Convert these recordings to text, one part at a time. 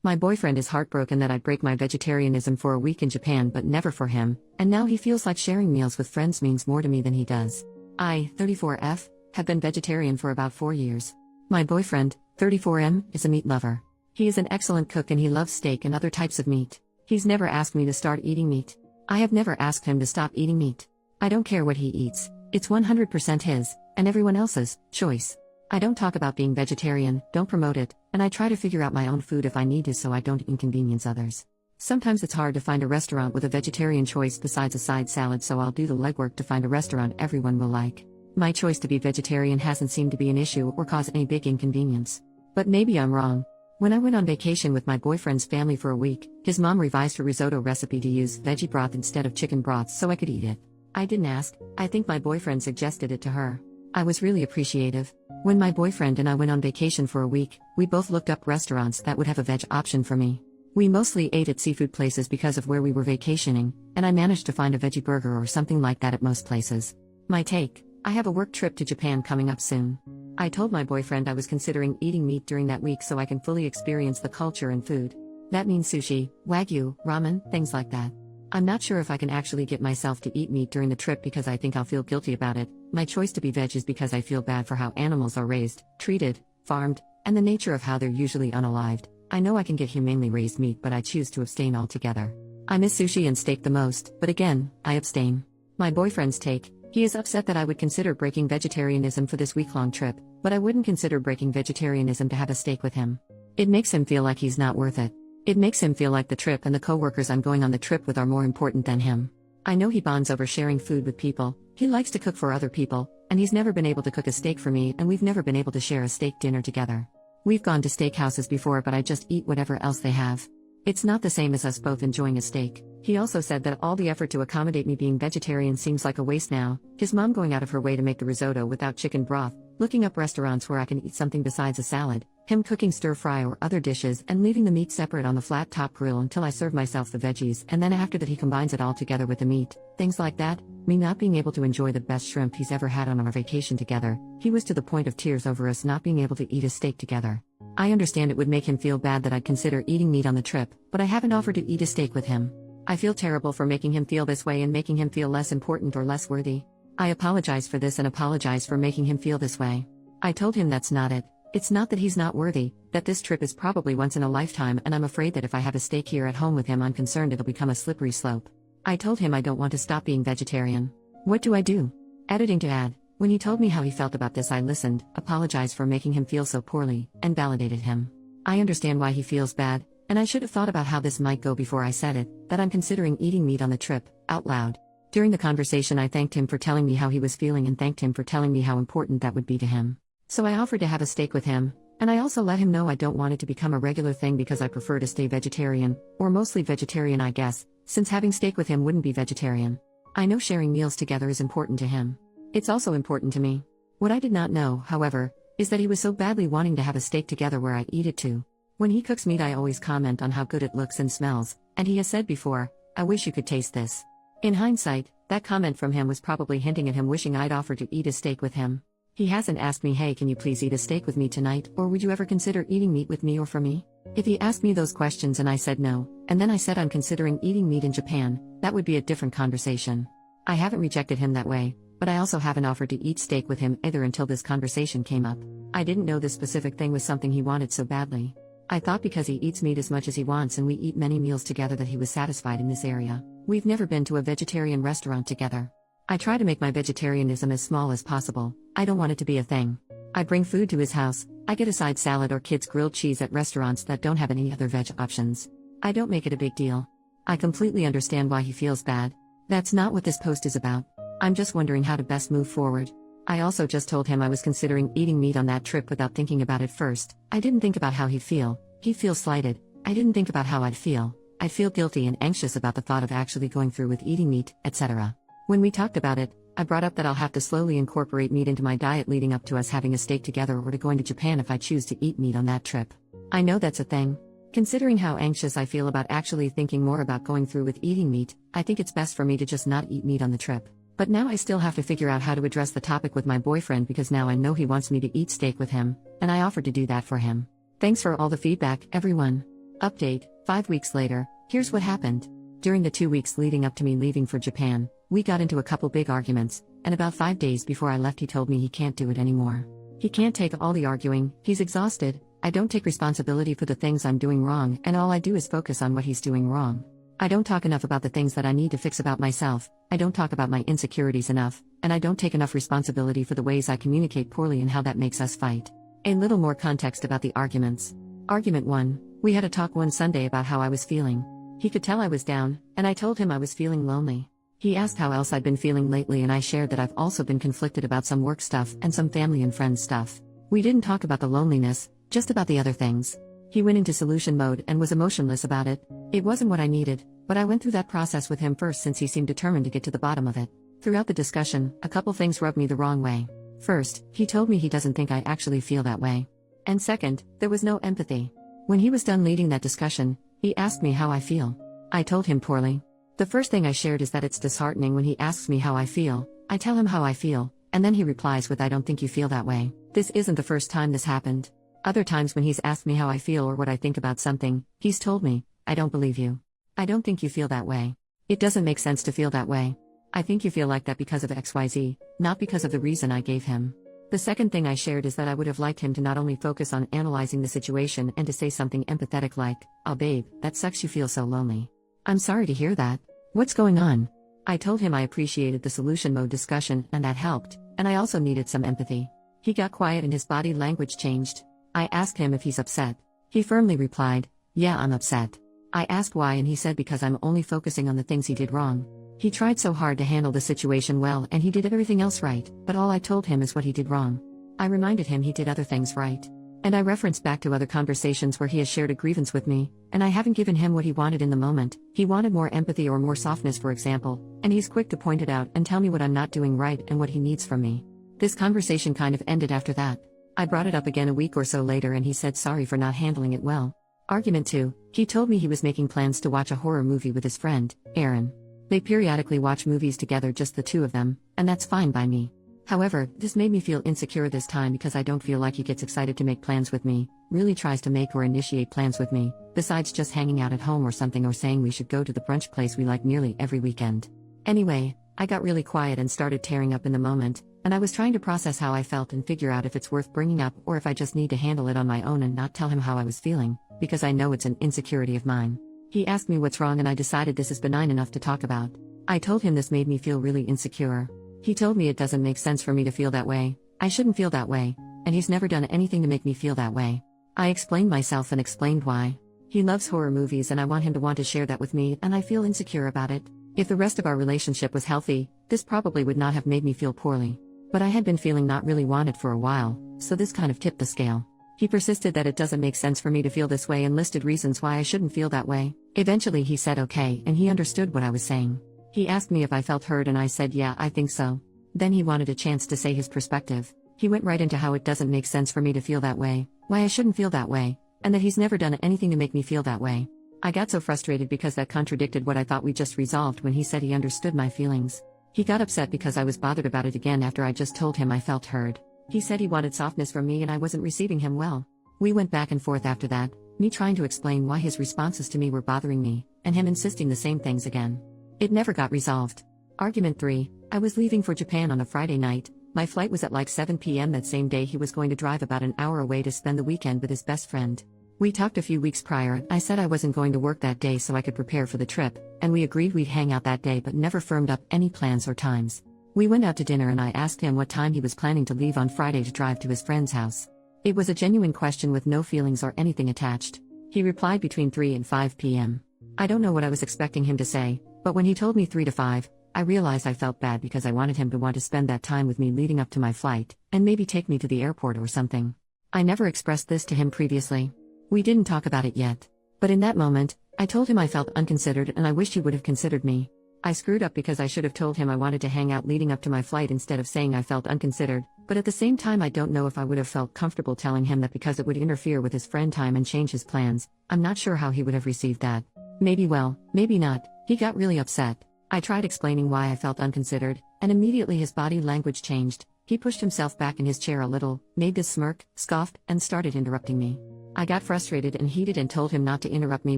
My boyfriend is heartbroken that I'd break my vegetarianism for a week in Japan but never for him, and now he feels like sharing meals with friends means more to me than he does. I, 34F, have been vegetarian for about 4 years. My boyfriend, 34M, is a meat lover. He is an excellent cook and he loves steak and other types of meat. He's never asked me to start eating meat. I have never asked him to stop eating meat. I don't care what he eats, it's 100% his, and everyone else's, choice. I don't talk about being vegetarian, don't promote it, and I try to figure out my own food if I need to so I don't inconvenience others. Sometimes it's hard to find a restaurant with a vegetarian choice besides a side salad, so I'll do the legwork to find a restaurant everyone will like. My choice to be vegetarian hasn't seemed to be an issue or cause any big inconvenience. But maybe I'm wrong. When I went on vacation with my boyfriend's family for a week, his mom revised her risotto recipe to use veggie broth instead of chicken broth so I could eat it. I didn't ask, I think my boyfriend suggested it to her. I was really appreciative. When my boyfriend and I went on vacation for a week, we both looked up restaurants that would have a veg option for me. We mostly ate at seafood places because of where we were vacationing, and I managed to find a veggie burger or something like that at most places. My take: I have a work trip to Japan coming up soon. I told my boyfriend I was considering eating meat during that week so I can fully experience the culture and food. That means sushi, wagyu, ramen, things like that. I'm not sure if I can actually get myself to eat meat during the trip because I think I'll feel guilty about it. My choice to be veg is because I feel bad for how animals are raised, treated, farmed, and the nature of how they're usually unalived. I know I can get humanely raised meat, but I choose to abstain altogether. I miss sushi and steak the most, but again, I abstain. My boyfriend's take: he is upset that I would consider breaking vegetarianism for this week-long trip, but I wouldn't consider breaking vegetarianism to have a steak with him. It makes him feel like he's not worth it. It makes him feel like the trip and the co-workers I'm going on the trip with are more important than him. I know he bonds over sharing food with people, he likes to cook for other people, and he's never been able to cook a steak for me, and we've never been able to share a steak dinner together. We've gone to steakhouses before, but I just eat whatever else they have. It's not the same as us both enjoying a steak. He also said that all the effort to accommodate me being vegetarian seems like a waste now, his mom going out of her way to make the risotto without chicken broth, looking up restaurants where I can eat something besides a salad, him cooking stir-fry or other dishes and leaving the meat separate on the flat-top grill until I serve myself the veggies, and then after that he combines it all together with the meat, things like that, me not being able to enjoy the best shrimp he's ever had on our vacation together. He was to the point of tears over us not being able to eat a steak together. I understand it would make him feel bad that I'd consider eating meat on the trip, but I haven't offered to eat a steak with him. I feel terrible for making him feel this way and making him feel less important or less worthy. I apologize for this and apologize for making him feel this way. I told him that's not it. It's not that he's not worthy, that this trip is probably once in a lifetime, and I'm afraid that if I have a steak here at home with him, I'm concerned it'll become a slippery slope. I told him I don't want to stop being vegetarian. What do I do? Editing to add: when he told me how he felt about this, I listened, apologized for making him feel so poorly, and validated him. I understand why he feels bad, and I should have thought about how this might go before I said it, that I'm considering eating meat on the trip, out loud. During the conversation I thanked him for telling me how he was feeling and thanked him for telling me how important that would be to him. So I offered to have a steak with him, and I also let him know I don't want it to become a regular thing because I prefer to stay vegetarian, or mostly vegetarian I guess, since having steak with him wouldn't be vegetarian. I know sharing meals together is important to him. It's also important to me. What I did not know, however, is that he was so badly wanting to have a steak together where I eat it too. When he cooks meat I always comment on how good it looks and smells, and he has said before, "I wish you could taste this." In hindsight, that comment from him was probably hinting at him wishing I'd offer to eat a steak with him. He hasn't asked me, "Hey, can you please eat a steak with me tonight, or would you ever consider eating meat with me or for me?" If he asked me those questions and I said no, and then I said I'm considering eating meat in Japan, that would be a different conversation. I haven't rejected him that way, but I also haven't offered to eat steak with him either until this conversation came up. I didn't know this specific thing was something he wanted so badly. I thought because he eats meat as much as he wants and we eat many meals together that he was satisfied in this area. We've never been to a vegetarian restaurant together. I try to make my vegetarianism as small as possible. I don't want it to be a thing. I bring food to his house, I get a side salad or kids grilled cheese at restaurants that don't have any other veg options. I don't make it a big deal. I completely understand why he feels bad. That's not what this post is about. I'm just wondering how to best move forward. I also just told him I was considering eating meat on that trip without thinking about it first. I didn't think about how he'd feel. He'd feel slighted. I didn't think about how I'd feel. I'd feel guilty and anxious about the thought of actually going through with eating meat, etc. When we talked about it, I brought up that I'll have to slowly incorporate meat into my diet leading up to us having a steak together or to going to Japan if I choose to eat meat on that trip. I know that's a thing. Considering how anxious I feel about actually thinking more about going through with eating meat, I think it's best for me to just not eat meat on the trip. But now I still have to figure out how to address the topic with my boyfriend because now I know he wants me to eat steak with him, and I offered to do that for him. Thanks for all the feedback, everyone. Update, 5 weeks later, here's what happened. During the 2 weeks leading up to me leaving for Japan, we got into a couple big arguments, and about 5 days before I left he told me he can't do it anymore. He can't take all the arguing, he's exhausted, I don't take responsibility for the things I'm doing wrong, and all I do is focus on what he's doing wrong. I don't talk enough about the things that I need to fix about myself, I don't talk about my insecurities enough, and I don't take enough responsibility for the ways I communicate poorly and how that makes us fight. A little more context about the arguments. Argument 1, we had a talk one Sunday about how I was feeling. He could tell I was down, and I told him I was feeling lonely. He asked how else I'd been feeling lately, and I shared that I've also been conflicted about some work stuff and some family and friends stuff. We didn't talk about the loneliness, just about the other things. He went into solution mode and was emotionless about it. It wasn't what I needed, but I went through that process with him first since he seemed determined to get to the bottom of it. Throughout the discussion, a couple things rubbed me the wrong way. First, he told me he doesn't think I actually feel that way. And second, there was no empathy. When he was done leading that discussion, he asked me how I feel. I told him poorly. The first thing I shared is that it's disheartening when he asks me how I feel. I tell him how I feel, and then he replies with, "I don't think you feel that way." This isn't the first time this happened. Other times when he's asked me how I feel or what I think about something, he's told me, "I don't believe you. I don't think you feel that way. It doesn't make sense to feel that way. I think you feel like that because of XYZ, not because of the reason I gave him." The second thing I shared is that I would have liked him to not only focus on analyzing the situation and to say something empathetic like, "Oh babe, that sucks you feel so lonely. I'm sorry to hear that. What's going on?" I told him I appreciated the solution mode discussion and that helped, and I also needed some empathy. He got quiet and his body language changed. I asked him if he's upset. He firmly replied, "Yeah, I'm upset." I asked why and he said because I'm only focusing on the things he did wrong. He tried so hard to handle the situation well and he did everything else right, but all I told him is what he did wrong. I reminded him he did other things right. And I referenced back to other conversations where he has shared a grievance with me, and I haven't given him what he wanted in the moment. He wanted more empathy or more softness, for example, and he's quick to point it out and tell me what I'm not doing right and what he needs from me. This conversation kind of ended after that. I brought it up again a week or so later and he said sorry for not handling it well. Argument 2, he told me he was making plans to watch a horror movie with his friend, Aaron. They periodically watch movies together, just the two of them, and that's fine by me. However, this made me feel insecure this time because I don't feel like he gets excited to make plans with me, really tries to make or initiate plans with me, besides just hanging out at home or something or saying we should go to the brunch place we like nearly every weekend. Anyway, I got really quiet and started tearing up in the moment, and I was trying to process how I felt and figure out if it's worth bringing up or if I just need to handle it on my own and not tell him how I was feeling, because I know it's an insecurity of mine. He asked me what's wrong and I decided this is benign enough to talk about. I told him this made me feel really insecure. He told me it doesn't make sense for me to feel that way, I shouldn't feel that way, and he's never done anything to make me feel that way. I explained myself and explained why. He loves horror movies and I want him to want to share that with me and I feel insecure about it. If the rest of our relationship was healthy, this probably would not have made me feel poorly. But I had been feeling not really wanted for a while, so this kind of tipped the scale. He persisted that it doesn't make sense for me to feel this way and listed reasons why I shouldn't feel that way. Eventually he said okay and he understood what I was saying. He asked me if I felt heard and I said yeah, I think so. Then he wanted a chance to say his perspective. He went right into how it doesn't make sense for me to feel that way, why I shouldn't feel that way, and that he's never done anything to make me feel that way. I got so frustrated because that contradicted what I thought we just resolved when he said he understood my feelings. He got upset because I was bothered about it again after I just told him I felt heard. He said he wanted softness from me and I wasn't receiving him well. We went back and forth after that, me trying to explain why his responses to me were bothering me, and him insisting the same things again. It never got resolved. Argument 3, I was leaving for Japan on a Friday night. My flight was at like 7 p.m. that same day. He was going to drive about an hour away to spend the weekend with his best friend. We talked a few weeks prior. I said I wasn't going to work that day so I could prepare for the trip, and we agreed we'd hang out that day but never firmed up any plans or times. We went out to dinner and I asked him what time he was planning to leave on Friday to drive to his friend's house. It was a genuine question with no feelings or anything attached. He replied between 3 and 5 p.m. I don't know what I was expecting him to say, but when he told me 3 to 5, I realized I felt bad because I wanted him to want to spend that time with me leading up to my flight, and maybe take me to the airport or something. I never expressed this to him previously. We didn't talk about it yet. But in that moment, I told him I felt unconsidered and I wished he would have considered me. I screwed up because I should have told him I wanted to hang out leading up to my flight instead of saying I felt unconsidered, but at the same time I don't know if I would have felt comfortable telling him that because it would interfere with his friend time and change his plans. I'm not sure how he would have received that. Maybe well, maybe not. He got really upset. I tried explaining why I felt unconsidered, and immediately his body language changed. He pushed himself back in his chair a little, made this smirk, scoffed, and started interrupting me. I got frustrated and heated and told him not to interrupt me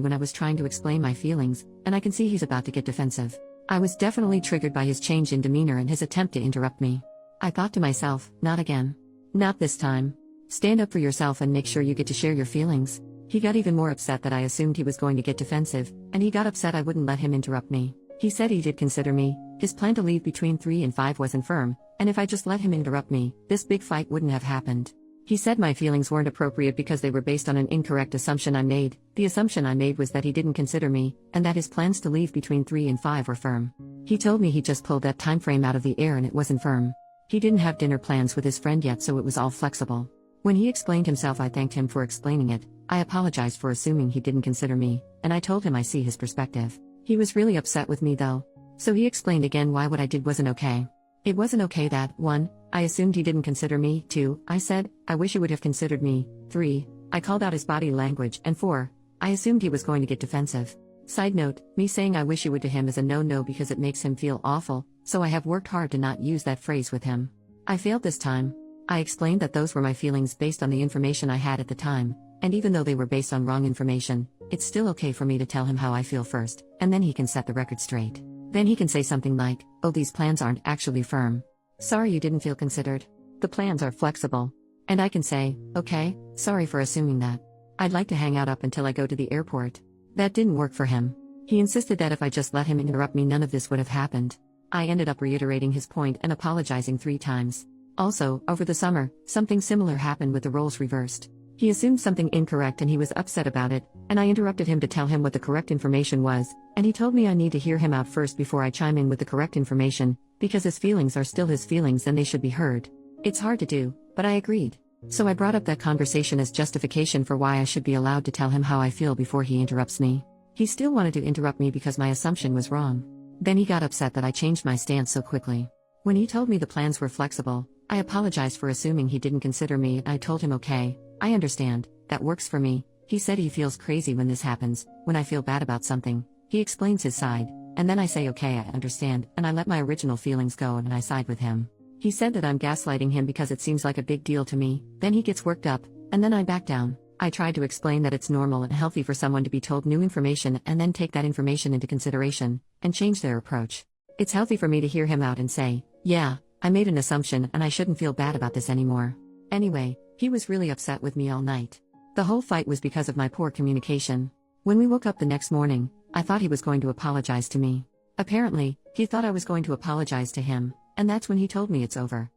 when I was trying to explain my feelings, and I can see he's about to get defensive. I was definitely triggered by his change in demeanor and his attempt to interrupt me. I thought to myself, not again. Not this time. Stand up for yourself and make sure you get to share your feelings. He got even more upset that I assumed he was going to get defensive, and he got upset I wouldn't let him interrupt me. He said he did consider me, his plan to leave between 3 and 5 wasn't firm, and if I just let him interrupt me, this big fight wouldn't have happened. He said my feelings weren't appropriate because they were based on an incorrect assumption I made. The assumption I made was that he didn't consider me, and that his plans to leave between 3 and 5 were firm. He told me he just pulled that time frame out of the air and it wasn't firm. He didn't have dinner plans with his friend yet, so it was all flexible. When he explained himself, I thanked him for explaining it. I apologized for assuming he didn't consider me, and I told him I see his perspective. He was really upset with me though. So he explained again why what I did wasn't okay. It wasn't okay that, 1, I assumed he didn't consider me, 2, I said, I wish he would have considered me, 3, I called out his body language, and 4, I assumed he was going to get defensive. Side note, me saying I wish you would to him is a no-no because it makes him feel awful, so I have worked hard to not use that phrase with him. I failed this time. I explained that those were my feelings based on the information I had at the time, and even though they were based on wrong information, it's still okay for me to tell him how I feel first, and then he can set the record straight. Then he can say something like, oh, these plans aren't actually firm. Sorry you didn't feel considered. The plans are flexible. And I can say, okay, sorry for assuming that. I'd like to hang out up until I go to the airport. That didn't work for him. He insisted that if I just let him interrupt me, none of this would have happened. I ended up reiterating his point and apologizing 3 times. Also, over the summer, something similar happened with the roles reversed. He assumed something incorrect and he was upset about it, and I interrupted him to tell him what the correct information was, and he told me I need to hear him out first before I chime in with the correct information, because his feelings are still his feelings and they should be heard. It's hard to do, but I agreed. So I brought up that conversation as justification for why I should be allowed to tell him how I feel before he interrupts me. He still wanted to interrupt me because my assumption was wrong. Then he got upset that I changed my stance so quickly. When he told me the plans were flexible, I apologized for assuming he didn't consider me, and I told him okay, I understand, that works for me. He said he feels crazy when this happens, when I feel bad about something. He explains his side, and then I say okay, I understand, and I let my original feelings go and I side with him. He said that I'm gaslighting him because it seems like a big deal to me, then he gets worked up, and then I back down. I tried to explain that it's normal and healthy for someone to be told new information and then take that information into consideration, and change their approach. It's healthy for me to hear him out and say, yeah, I made an assumption and I shouldn't feel bad about this anymore. Anyway, he was really upset with me all night. The whole fight was because of my poor communication. When we woke up the next morning, I thought he was going to apologize to me. Apparently, he thought I was going to apologize to him, and that's when he told me it's over.